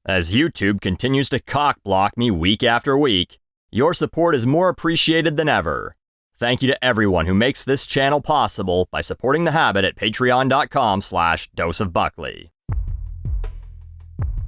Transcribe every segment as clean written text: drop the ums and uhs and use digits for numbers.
As YouTube continues to cock-block me week after week, your support is more appreciated than ever. Thank you to everyone who makes this channel possible by supporting the habit at patreon.com/doseofbuckley.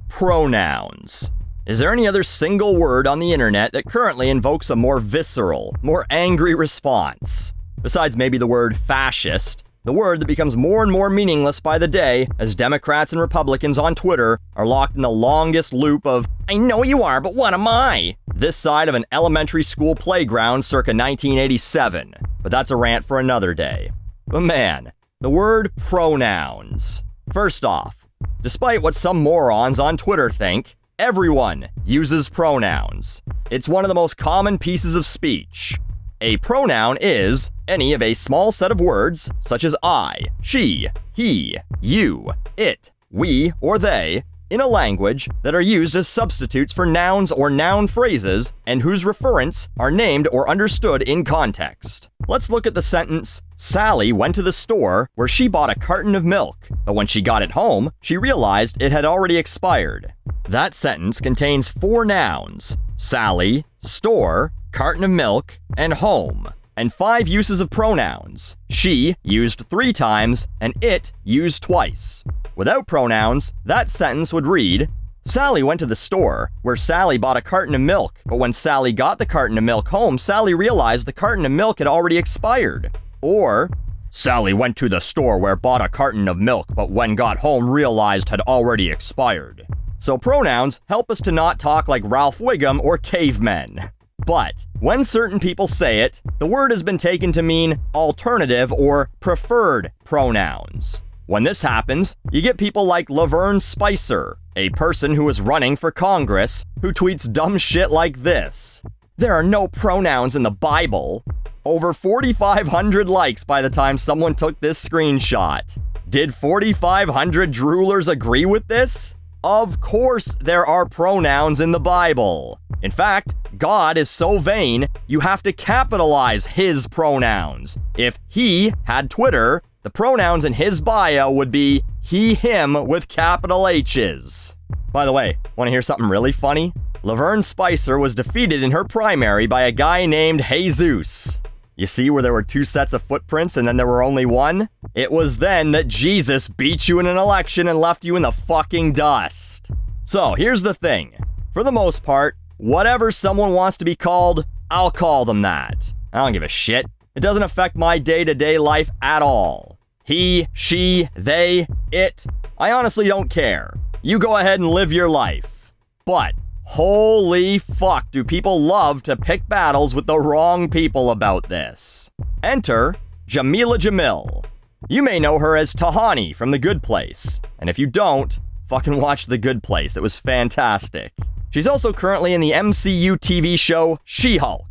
Pronouns. Is there any other single word on the internet that currently invokes a more visceral, more angry response? Besides maybe the word fascist, the word that becomes more and more meaningless by the day as Democrats and Republicans on Twitter are locked in the longest loop of, "I know you are, but what am I?" this side of an elementary school playground circa 1987. But that's a rant for another day. But man, the word pronouns. First off, despite what some morons on Twitter think, everyone uses pronouns. It's one of the most common pieces of speech. A pronoun is any of a small set of words, such as I, she, he, you, it, we, or they, in a language that are used as substitutes for nouns or noun phrases and whose referents are named or understood in context. Let's look at the sentence, Sally went to the store where she bought a carton of milk, but when she got it home, she realized it had already expired. That sentence contains 4 nouns, Sally, store, carton of milk, and home, and 5 uses of pronouns. She used 3 times, and it used twice. Without pronouns, that sentence would read, Sally went to the store, where Sally bought a carton of milk, but when Sally got the carton of milk home, Sally realized the carton of milk had already expired. Or, Sally went to the store where bought a carton of milk, but when got home realized had already expired. So pronouns help us to not talk like Ralph Wiggum or cavemen. But when certain people say it, the word has been taken to mean alternative or preferred pronouns. When this happens, you get people like Laverne Spicer, a person who is running for Congress, who tweets dumb shit like this. There are no pronouns in the Bible. Over 4,500 likes by the time someone took this screenshot. Did 4,500 droolers agree with this? Of course there are pronouns in the Bible. In fact, God is so vain, you have to capitalize his pronouns. If he had Twitter, the pronouns in his bio would be he, him with capital H's. By the way, want to hear something really funny? Laverne Spicer was defeated in her primary by a guy named Jesus. You see where there were 2 sets of footprints and then there were only 1? It was then that Jesus beat you in an election and left you in the fucking dust. So here's the thing. For the most part, whatever someone wants to be called, I'll call them that. I don't give a shit. It doesn't affect my day-to-day life at all. He, she, they, it. I honestly don't care. You go ahead and live your life. But holy fuck, do people love to pick battles with the wrong people about this. Enter Jameela Jamil. You may know her as Tahani from The Good Place. And if you don't, fucking watch The Good Place. It was fantastic. She's also currently in the MCU TV show She-Hulk.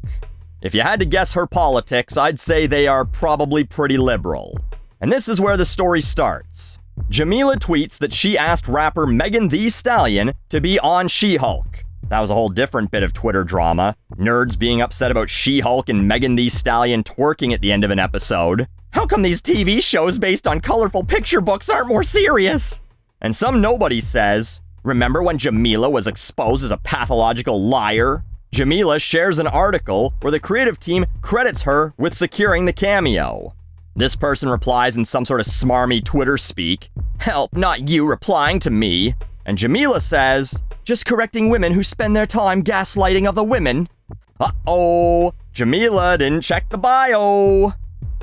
If you had to guess her politics, I'd say they are probably pretty liberal. And this is where the story starts. Jameela tweets that she asked rapper Megan Thee Stallion to be on She-Hulk. That was a whole different bit of Twitter drama. Nerds being upset about She-Hulk and Megan Thee Stallion twerking at the end of an episode. How come these TV shows based on colorful picture books aren't more serious? And some nobody says, remember when Jameela was exposed as a pathological liar? Jameela shares an article where the creative team credits her with securing the cameo. This person replies in some sort of smarmy Twitter speak, "Help, not you replying to me." And Jameela says, "Just correcting women who spend their time gaslighting other women." Uh-oh, Jameela didn't check the bio.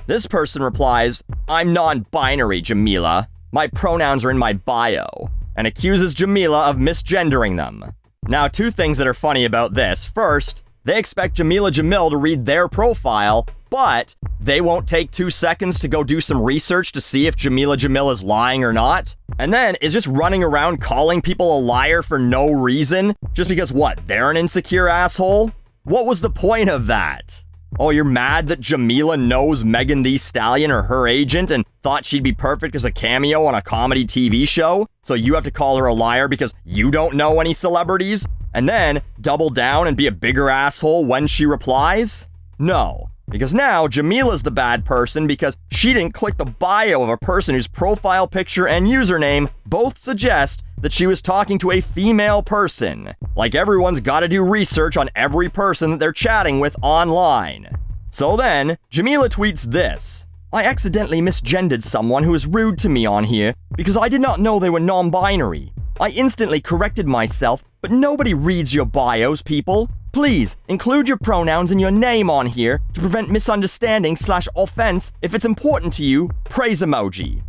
This person replies, "I'm non-binary, Jameela. My pronouns are in my bio," and accuses Jameela of misgendering them. Now, 2 things that are funny about this. First, they expect Jameela Jamil to read their profile, but they won't take 2 seconds to go do some research to see if Jameela Jamil is lying or not. And then is just running around calling people a liar for no reason, just because what, they're an insecure asshole? What was the point of that? Oh, you're mad that Jameela knows Megan Thee Stallion or her agent and thought she'd be perfect as a cameo on a comedy TV show? So you have to call her a liar because you don't know any celebrities? And then double down and be a bigger asshole when she replies? No. Because now Jameela's the bad person because she didn't click the bio of a person whose profile picture and username both suggest that she was talking to a female person. Like everyone's gotta do research on every person that they're chatting with online. So then, Jameela tweets this. I accidentally misgendered someone who was rude to me on here because I did not know they were non-binary. I instantly corrected myself, but nobody reads your bios, people. Please, include your pronouns and your name on here to prevent misunderstanding/offense. If it's important to you, praise emoji.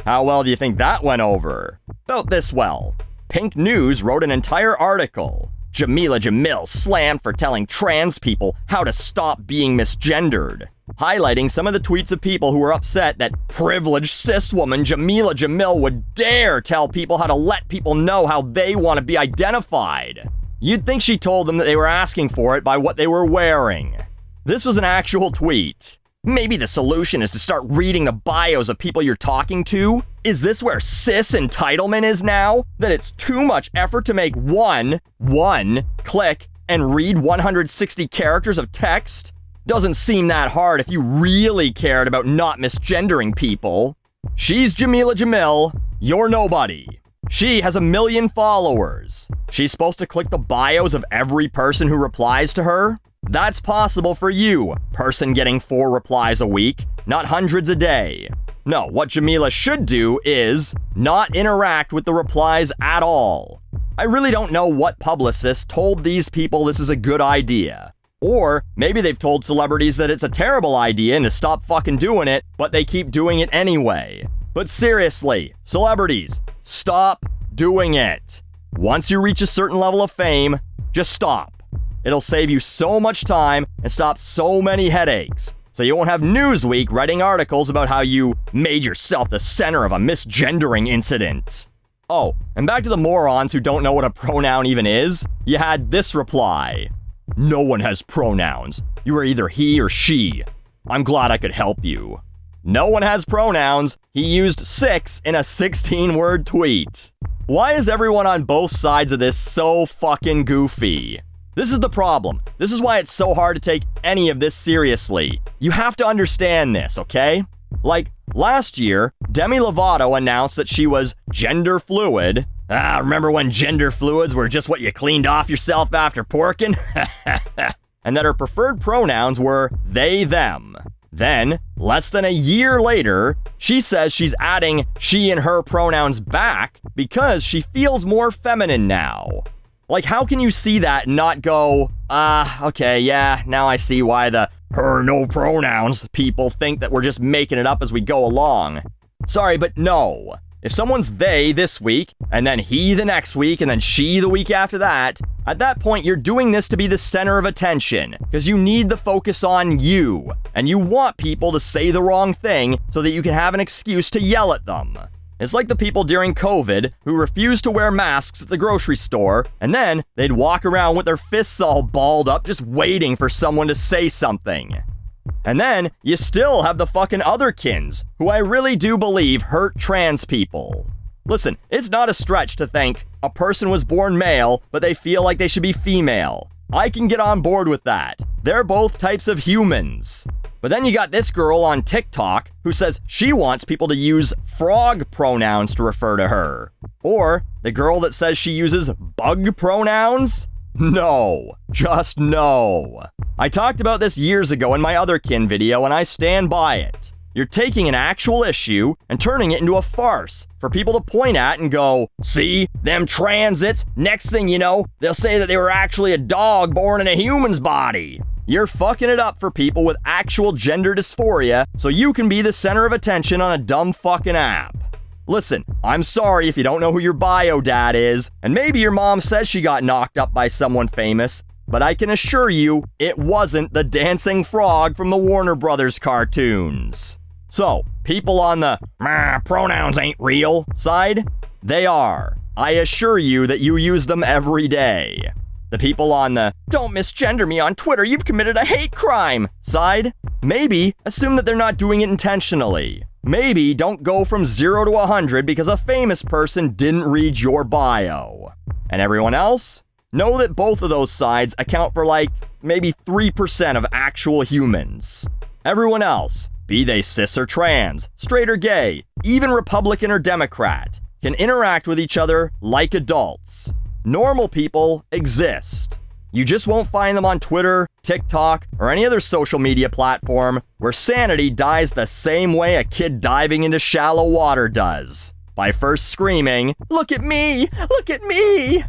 How well do you think that went over? About this well. Pink News wrote an entire article. Jamil slammed for telling trans people how to stop being misgendered, highlighting some of the tweets of people who were upset that privileged cis woman Jamil would dare tell people how to let people know how they want to be identified. You'd think she told them that they were asking for it by what they were wearing. This was an actual tweet. Maybe the solution is to start reading the bios of people you're talking to? Is this where cis entitlement is now? That it's too much effort to make one click and read 160 characters of text? Doesn't seem that hard if you really cared about not misgendering people. She's Jamil, you're nobody. She has 1 million followers. She's supposed to click the bios of every person who replies to her? That's possible for you, person getting 4 replies a week, not hundreds a day. No, what Jameela should do is not interact with the replies at all. I really don't know what publicist told these people this is a good idea. Or maybe they've told celebrities that it's a terrible idea and to stop fucking doing it, but they keep doing it anyway. But seriously, celebrities, stop doing it. Once you reach a certain level of fame, just stop. It'll save you so much time and stop so many headaches. So you won't have Newsweek writing articles about how you made yourself the center of a misgendering incident. Oh, and back to the morons who don't know what a pronoun even is. You had this reply. No one has pronouns. You are either he or she. I'm glad I could help you. No one has pronouns. He used 6 in a 16-word tweet. Why is everyone on both sides of this so fucking goofy? This is the problem. This is why it's so hard to take any of this seriously. You have to understand this, okay? Like, last year, Demi Lovato announced that she was gender fluid. Remember when gender fluids were just what you cleaned off yourself after porking? And that her preferred pronouns were they, them. Then, less than a year later, she says she's adding she and her pronouns back because she feels more feminine now. Like, how can you see that and not go, okay, yeah, now I see why the her no pronouns people think that we're just making it up as we go along. Sorry, but no. If someone's they this week, and then he the next week, and then she the week after that, at that point you're doing this to be the center of attention, because you need the focus on you, and you want people to say the wrong thing so that you can have an excuse to yell at them. It's like the people during COVID who refused to wear masks at the grocery store, and then they'd walk around with their fists all balled up just waiting for someone to say something. And then you still have the fucking otherkins, who I really do believe hurt trans people. Listen, it's not a stretch to think a person was born male, but they feel like they should be female. I can get on board with that. They're both types of humans. But then you got this girl on TikTok who says she wants people to use frog pronouns to refer to her. Or the girl that says she uses bug pronouns? No, just no. I talked about this years ago in my otherkin video and I stand by it. You're taking an actual issue and turning it into a farce for people to point at and go, see, them transits, next thing you know, they'll say that they were actually a dog born in a human's body. You're fucking it up for people with actual gender dysphoria so you can be the center of attention on a dumb fucking app. Listen, I'm sorry if you don't know who your bio dad is, and maybe your mom says she got knocked up by someone famous, but I can assure you it wasn't the dancing frog from the Warner Brothers cartoons. So, people on the pronouns ain't real side, they are. I assure you that you use them every day. The people on the don't misgender me on Twitter, you've committed a hate crime side, maybe assume that they're not doing it intentionally. Maybe don't go from 0 to 100 because a famous person didn't read your bio. And everyone else? Know that both of those sides account for like maybe 3% of actual humans. Everyone else, be they cis or trans, straight or gay, even Republican or Democrat, can interact with each other like adults. Normal people exist. You just won't find them on Twitter, TikTok, or any other social media platform where sanity dies the same way a kid diving into shallow water does. By first screaming, "Look at me! Look at me!"